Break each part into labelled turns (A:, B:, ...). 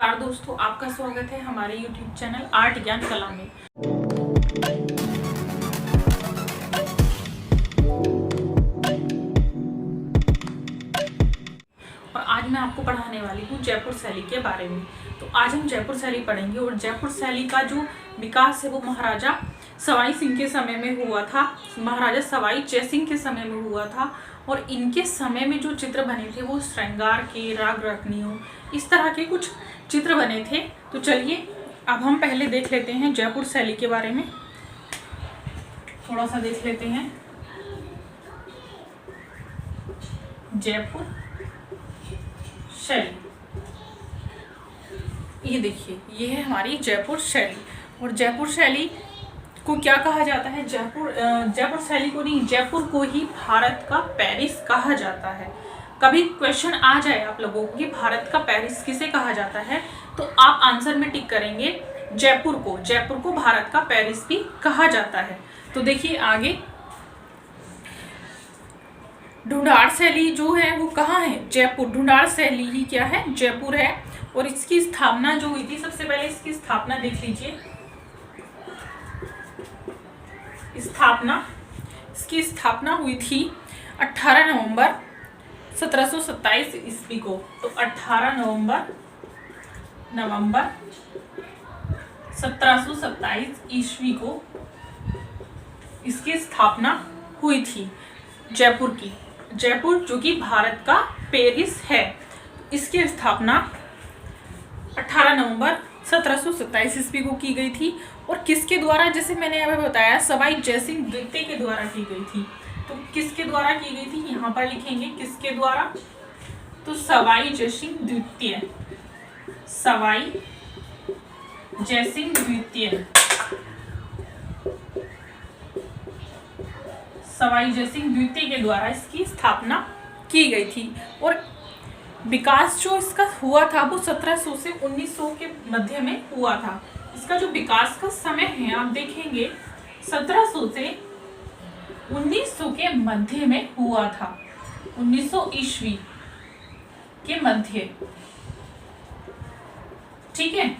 A: नमस्कार दोस्तों, आपका स्वागत है हमारे YouTube चैनल आर्ट ज्ञान कला में। और आज मैं आपको पढ़ाने वाली हूँ जयपुर शैली के बारे में। तो आज हम जयपुर शैली पढ़ेंगे और जयपुर शैली का जो विकास है वो महाराजा सवाई सिंह के समय में हुआ था, महाराजा सवाई जय सिंह के समय में हुआ था। और इनके समय में जो चित्र बने थे वो श्रृंगार के, राग रत्नियों, इस तरह के कुछ चित्र बने थे। तो चलिए अब हम पहले देख लेते हैं जयपुर शैली के बारे में, थोड़ा सा देख लेते हैं। जयपुर शैली, ये देखिए, ये है हमारी जयपुर शैली। और जयपुर शैली को क्या कहा जाता है? जयपुर शैली को नहीं, जयपुर को ही भारत का पेरिस कहा जाता है। कभी क्वेश्चन आ जाए आप लोगों को कि भारत का पेरिस किसे कहा जाता है, तो आप आंसर में टिक करेंगे जयपुर को भारत का पेरिस भी कहा जाता है। तो देखिए आगे, ढूंढाड़ शैली जो है वो कहाँ है? जयपुर। ढूंढाड़ शैली ही क्या है? जयपुर है। और इसकी स्थापना जो हुई थी, सबसे पहले इसकी स्थापना देख लीजिए। इसकी स्थापना हुई थी 18 नवंबर 1727 ईस्वी को। तो 18 नवंबर 1727 ईस्वी को इसकी स्थापना हुई थी जयपुर की। जयपुर जो कि भारत का पेरिस है, इसकी स्थापना 18 नवंबर 1727 ईस्वी को की गई थी। और किसके द्वारा? जैसे मैंने अभी बताया, सवाई जयसिंह द्वितीय के द्वारा की गई थी। तो किसके द्वारा की गई थी? यहाँ पर लिखेंगे किसके द्वारा, तो सवाई जयसिंह द्वितीय, सवाई जयसिंह द्वितीय, सवाई जयसिंह द्वितीय के द्वारा इसकी स्थापना की गई थी। और विकास जो इसका हुआ था वो 1700 से 1900 के मध्य में हुआ था। इसका जो विकास का समय है आप देखेंगे 1700 से 1900 के मध्य में हुआ था, 1900 ईस्वी के मध्य। ठीक है,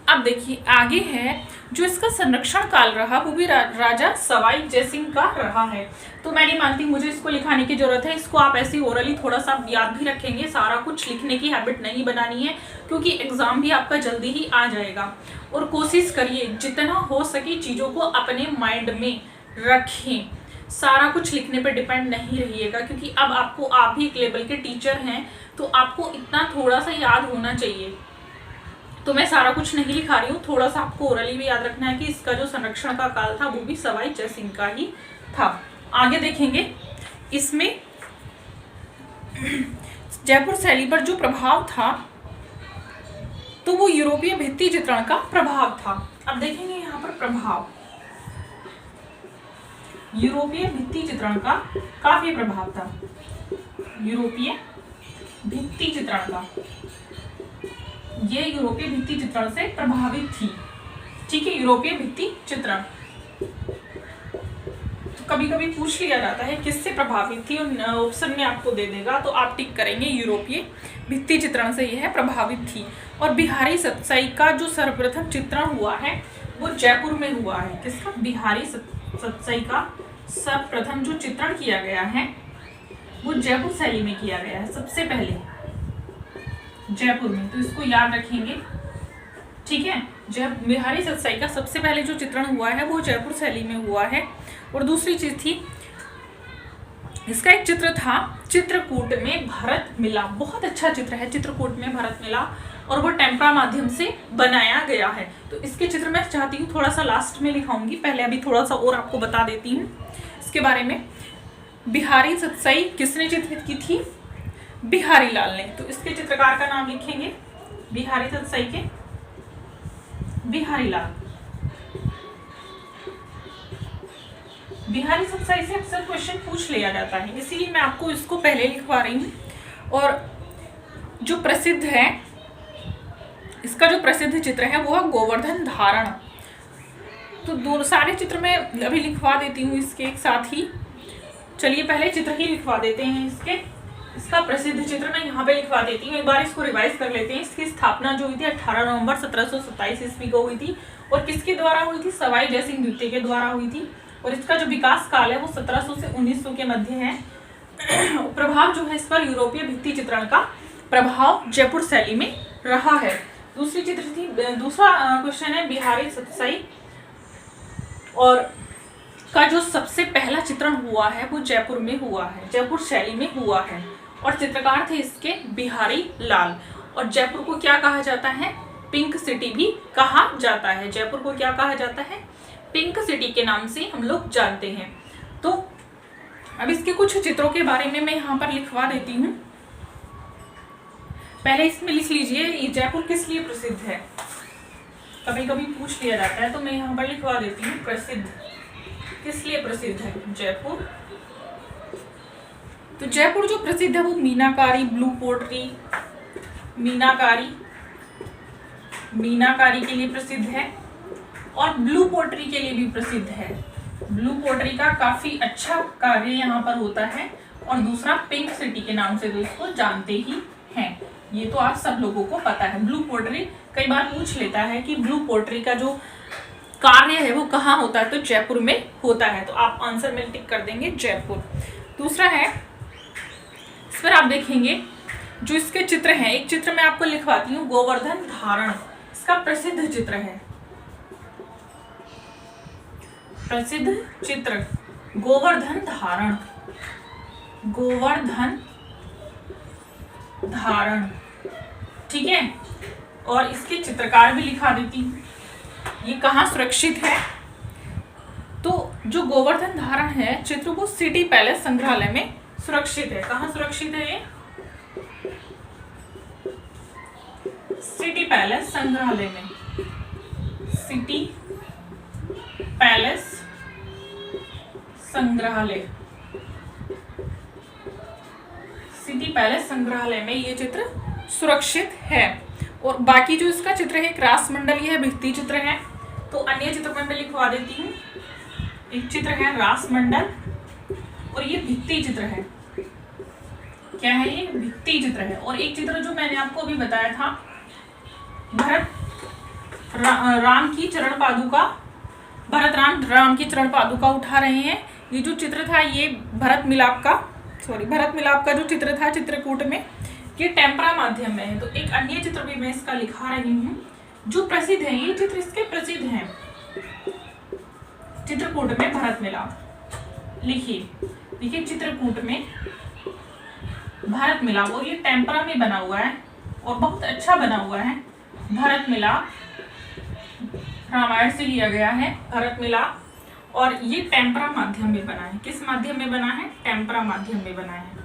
A: अब देखिए आगे है जो इसका संरक्षण काल रहा वो भी राजा सवाई जयसिंह का रहा है। तो मैं नहीं मानती मुझे इसको लिखाने की जरूरत है, इसको आप ऐसे ओरली थोड़ा सा याद भी रखेंगे। सारा कुछ लिखने की हैबिट नहीं बनानी है, क्योंकि एग्जाम भी आपका जल्दी ही आ जाएगा। और कोशिश करिए जितना हो सके चीज़ों को अपने माइंड में रखें, सारा कुछ लिखने पर डिपेंड नहीं रहिएगा, क्योंकि अब आपको, आप भी एक लेवल के टीचर हैं तो आपको इतना थोड़ा सा याद होना चाहिए। तो मैं सारा कुछ नहीं लिखा रही हूँ, थोड़ा सा आपको ओरली भी याद रखना है कि इसका जो संरक्षण का काल था वो भी सवाई जयसिंह का ही था। आगे देखेंगे इसमें जयपुर शैली पर जो प्रभाव था तो वो यूरोपीय भित्ति चित्रण का प्रभाव था। अब देखेंगे यहाँ पर प्रभाव, यूरोपीय भित्ति चित्रण का काफी प्रभाव था, यूरोपीय भित्ति चित्रण का, ये यूरोपीय भित्ति चित्रण से प्रभावित थी। ठीक है, यूरोपीय भित्ति चित्रण तो कभी कभी पूछ लिया जाता है किससे प्रभावित थी, ऑप्शन में आपको दे देगा तो आप टिक करेंगे यूरोपीय भित्ति चित्रण से यह प्रभावित थी। और बिहारी सतसाई का जो सर्वप्रथम चित्रण हुआ है वो जयपुर में हुआ है। किसका? बिहारी सतसाई का सर्वप्रथम जो चित्रण किया गया है वो जयपुर शैली में किया गया है, सबसे पहले जयपुर में। तो इसको याद रखेंगे। ठीक है, जब बिहारी सतसाई का सबसे पहले जो चित्रण हुआ है वो जयपुर शैली में हुआ है। और दूसरी चीज थी, इसका एक चित्र था चित्रकूट में भरत मिला। बहुत अच्छा चित्र है, चित्रकूट में भरत मिला, और वो टेम्परा माध्यम से बनाया गया है। तो इसके चित्र मैं चाहती हूँ थोड़ा सा लास्ट में लिखाऊंगी, पहले अभी थोड़ा सा और आपको बता देती हूँ इसके बारे में। बिहारी सतसाई किसने चित्रित की थी? बिहारी लाल ने। तो इसके चित्रकार का नाम लिखेंगे बिहारी सतसाई के, बिहारी लाल। बिहारी सतसाई से अक्सर क्वेश्चन पूछ लिया जाता है, इसीलिए मैं आपको इसको पहले लिखवा रही हूँ। और जो प्रसिद्ध है, इसका जो प्रसिद्ध चित्र है वो है गोवर्धन धारण। तो सारे चित्र मैं अभी लिखवा देती हूँ इसके एक साथ ही। चलिए पहले चित्र ही लिखवा देते हैं इसके। इसका प्रसिद्ध चित्र मैं यहाँ पे लिखवा देती हूँ, एक बार इसको रिवाइज कर लेते हैं। इसकी स्थापना जो हुई थी 18 नवंबर 1727 ईस्वी को हुई थी और किसके द्वारा हुई थी? सवाई जयसिंह द्वितीय के द्वारा हुई थी। और इसका जो विकास काल है वो 1700 से 1900 के मध्य है। प्रभाव जो है इस पर यूरोपीय भित्ति चित्रण का प्रभाव जयपुर शैली में रहा है। दूसरा क्वेश्चन है बिहारी सतसाई और का जो सबसे पहला चित्रण हुआ है वो जयपुर में हुआ है, जयपुर शैली में हुआ है और चित्रकार थे इसके बिहारी लाल। और जयपुर को क्या कहा जाता है? पिंक सिटी भी कहा जाता है। जयपुर को क्या कहा जाता है? पिंक सिटी के नाम से हम लोग जानते हैं। तो अब इसके कुछ चित्रों के बारे में मैं यहाँ पर लिखवा देती हूँ। पहले इसमें लिख लीजिए ये जयपुर किस लिए प्रसिद्ध है, कभी कभी पूछ लिया जाता है, तो मैं यहाँ पर लिखवा देती हूँ प्रसिद्ध, किस लिए प्रसिद्ध है जयपुर। तो जयपुर जो प्रसिद्ध है वो मीनाकारी, ब्लू पोट्री, मीनाकारी के लिए प्रसिद्ध है और ब्लू पोट्री के लिए भी प्रसिद्ध है। ब्लू पोट्री का काफी अच्छा कार्य यहाँ पर होता है और दूसरा पिंक सिटी के नाम से इसको जानते ही हैं। ये तो आप सब लोगों को पता है। ब्लू पोट्री कई बार पूछ लेता है कि ब्लू पोट्री का जो कार्य है वो कहाँ होता है, तो जयपुर में होता है। तो आप आंसर में टिक कर देंगे जयपुर। दूसरा है, इस पर आप देखेंगे जो इसके चित्र हैं, एक चित्र मैं आपको लिखवाती हूँ, गोवर्धन धारण। इसका प्रसिद्ध चित्र है, प्रसिद्ध चित्र गोवर्धन धारण, गोवर्धन धारण, ठीक है। और इसके चित्रकार भी लिखा देती हूँ। ये कहाँ सुरक्षित है? तो जो गोवर्धन धारण है चित्र वो सिटी पैलेस संग्रहालय में सुरक्षित है। कहाँ सुरक्षित है ये? सिटी पैलेस संग्रहालय में, सिटी पैलेस संग्रहालय, सिटी पैलेस संग्रहालय में ये चित्र सुरक्षित है। और बाकी जो इसका चित्र है एक रासमंडल, यह भित्ति चित्र है। तो अन्य चित्र में मैं लिखवा देती हूँ। एक चित्र है रासमंडल और ये भित्ति चित्र है। क्या है ये? भित्ति चित्र है। और एक चित्र जो मैंने आपको अभी बताया था, भरत राम की चरण पादुका, भरत राम की चरण पादुका उठा रहे हैं। ये जो चित्र था ये भरत मिलाप का जो चित्र था चित्रकूट में, ये टेम्परा माध्यम में है। तो एक अन्य चित्र भी मैं इसका लिखा रही हूँ जो प्रसिद्ध है। ये चित्र इसके प्रसिद्ध हैं, चित्रकूट में भरत मिलाप। देखिए चित्रकूट में भरत मिलाप और ये टेम्परा में बना हुआ है और बहुत अच्छा बना हुआ है। भरत मिलाप रामायण से लिया गया है, भरत मिलाप, और ये टेम्परा माध्यम में बना है। किस माध्यम में बना है? टेम्परा माध्यम में बना है।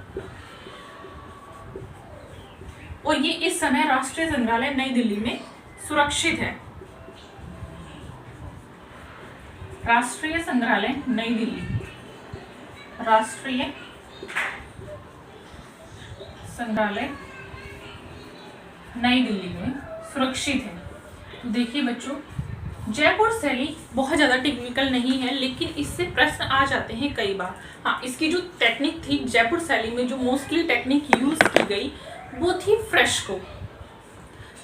A: और ये इस समय राष्ट्रीय संग्रहालय नई दिल्ली में सुरक्षित है। राष्ट्रीय संग्रहालय नई दिल्ली, राष्ट्रीय संग्रहालय नई दिल्ली में सुरक्षित है। तो देखिए बच्चों, जयपुर शैली बहुत ज़्यादा टेक्निकल नहीं है, लेकिन इससे प्रश्न आ जाते हैं कई बार। हाँ, इसकी जो टेक्निक थी जयपुर शैली में, जो मोस्टली टेक्निक यूज की गई वो थी फ्रेस्को।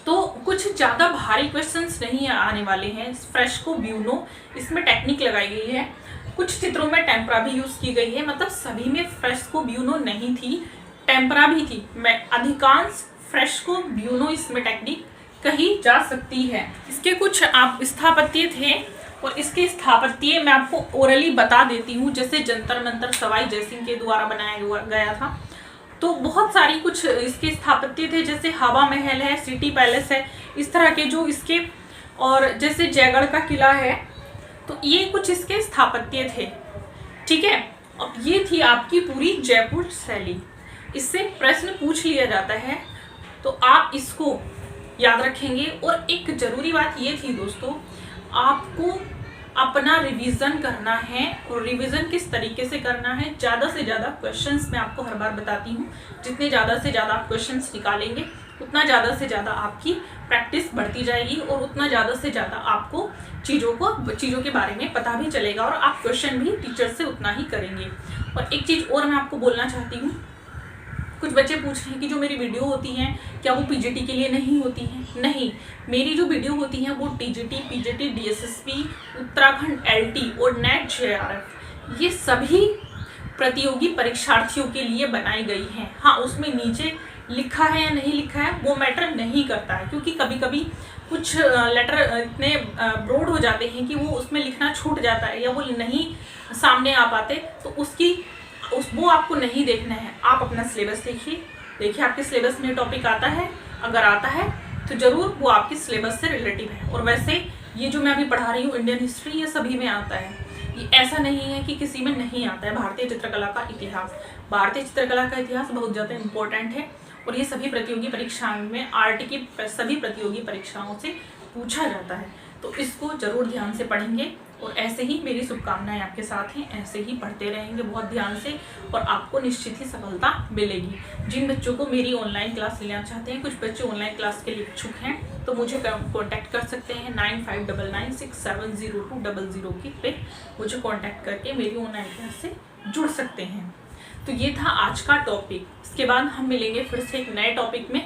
A: तो कुछ ज़्यादा भारी क्वेश्चंस नहीं आने वाले हैं। फ्रेस्को, ब्यूनो, इसमें टेक्निक लगाई गई है। कुछ चित्रों में टेम्परा भी यूज की गई है, मतलब सभी में फ्रेस्को ब्यूनो नहीं थी, टेम्परा भी थी। मैं अधिकांश फ्रेस्को ब्यूनो इसमें टेक्निक कही जा सकती है। इसके कुछ आप स्थापत्य थे और इसके स्थापत्य मैं आपको ओरली बता देती हूँ। जैसे जंतर मंतर सवाई जयसिंह के द्वारा बनाया गया था, तो बहुत सारी कुछ इसके स्थापत्य थे। जैसे हवा महल है, सिटी पैलेस है, इस तरह के जो इसके, और जैसे जयगढ़ का किला है, तो ये कुछ इसके स्थापत्य थे, ठीक है। अब ये थी आपकी पूरी जयपुर शैली। इससे प्रश्न पूछ लिया जाता है तो आप इसको याद रखेंगे। और एक जरूरी बात ये थी दोस्तों, आपको अपना रिवीजन करना है। और रिवीजन किस तरीके से करना है? ज़्यादा से ज़्यादा क्वेश्चंस मैं आपको हर बार बताती हूँ। जितने ज़्यादा से ज़्यादा आप क्वेश्चंस निकालेंगे उतना ज़्यादा से ज़्यादा आपकी प्रैक्टिस बढ़ती जाएगी और उतना ज़्यादा से ज़्यादा आपको चीज़ों के बारे में पता भी चलेगा और आप क्वेश्चन भी टीचर से उतना ही करेंगे। और एक चीज़ और मैं आपको बोलना चाहती हूँ कुछ बच्चे पूछ रहे हैं कि जो मेरी वीडियो होती हैं क्या वो पीजीटी के लिए नहीं होती हैं? नहीं, मेरी जो वीडियो होती हैं वो TGT, PGT, DSSP, Uttarakhand LT और नेट जेआरएफ ये सभी प्रतियोगी परीक्षार्थियों के लिए बनाई गई हैं। हाँ, उसमें नीचे लिखा है या नहीं लिखा है वो मैटर नहीं करता है, क्योंकि कभी कभी कुछ लेटर इतने ब्रॉड हो जाते हैं कि वो उसमें लिखना छूट जाता है या वो नहीं सामने आ पाते, तो वो आपको नहीं देखना है। आप अपना सिलेबस देखिए आपके सिलेबस में टॉपिक आता है, अगर आता है तो जरूर वो आपके सिलेबस से रिलेटिव है। और वैसे ये जो मैं अभी पढ़ा रही हूँ इंडियन हिस्ट्री, ये सभी में आता है, ये ऐसा नहीं है कि किसी में नहीं आता है। भारतीय चित्रकला का इतिहास बहुत ज़्यादा इम्पोर्टेंट है और ये सभी प्रतियोगी परीक्षाओं में आर्ट की सभी प्रतियोगी परीक्षाओं से पूछा जाता है, तो इसको जरूर ध्यान से पढ़ेंगे। और ऐसे ही मेरी शुभकामनाएं आपके साथ हैं, ऐसे ही पढ़ते रहेंगे बहुत ध्यान से और आपको निश्चित ही सफलता मिलेगी। जिन बच्चों को मेरी ऑनलाइन क्लास लेना चाहते हैं, कुछ बच्चे ऑनलाइन क्लास के लिए इच्छुक हैं, तो मुझे कॉन्टैक्ट कर सकते हैं 9599670200 की पे मुझे कॉन्टैक्ट करके मेरी ऑनलाइन क्लास से जुड़ सकते हैं। तो ये था आज का टॉपिक। इसके बाद हम मिलेंगे फिर से एक नए टॉपिक में।